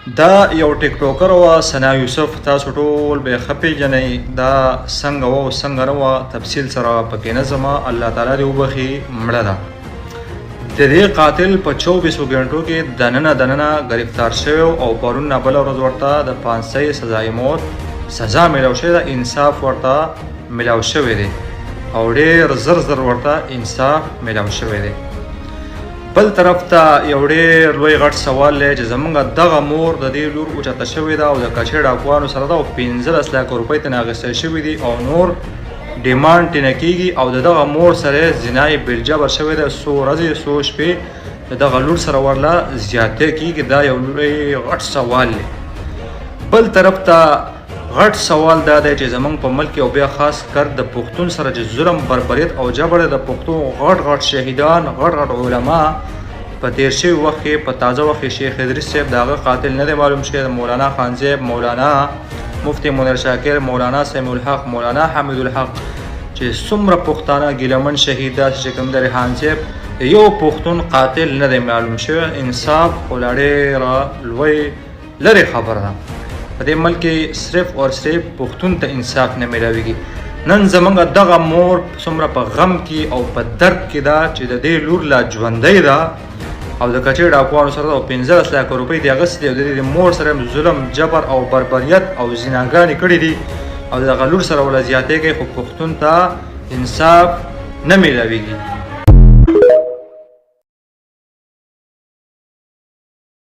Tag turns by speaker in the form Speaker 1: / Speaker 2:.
Speaker 1: دا یو ټیکټوکر وه ثنا یوسف، تاسو ټول به ښه پېژنئ. دا څنګه وه او څنګه نه وه تفصیل سره پکې نه ځمه، الله تعالی دې وبخي. مړه ده. د دې قاتل په 24 غنټو کې دننه گرفتار شوی او پرون نه بله ورځ ورته د پانسۍ سزای موت سزا میلاو شوې ده، انصاف ورته میلاو شوی دی او ډېر زر ورته انصاف میلاو شوی دی. بل طرف ته یو ډېر لوی غټ سوال دی چې زمونږ دغه مور د دې لور اوچته شوې ده او د کچې ډاکوانو سره ده او 15 لک روپۍ ترې اخیستل شوي دي او نور ډیمانډ ترې نه کېږي او د دغه مور سره زنای بالجبر شوې ده. څو ورځې څو شپې د دغه لور سره ورله زیاتی کېږي. دا یو لوی غټ سوال دی. بل طرف ته غټ سوال دا دی چې زمونږ په ملک او بیا خاص کر د پښتون سره چې ظلم بربریت او جبر د پښتون غټ شهیدان غټ علما په تیر شوي وخت کې په تازه وخت کې شیخ ادریس صاحب د هغه قاتل نه دی معلوم شوی، د مولانا خان صاحب، مولانا مفتی منیر شاکر، مولانا سمیع الحق، مولانا حمید الحق چې څومره پښتانه ګیلمن شهید دا چې کوم د ریحان صاحب یو پښتون قاتل نه دی معلوم شوی. انصاف خو لا ډېره لوی لرې خبره ده. په دې ملک کې صرف او صرف پښتون ته انصاف نه میلاویږي. نن زمونږ دغه مور څومره په غم کې او په درد کې ده چې د دې لور لا ژوندۍ ده او د کچې ډاکوانو سره او 15 لک روپۍ دې اخیستې او د دې مور سره ظلم جبر او بربریت او زناګانې کړي دي او دغه لور سره ولا زیاتې کوي، خو پښتون ته انصاف نه میلاویږي.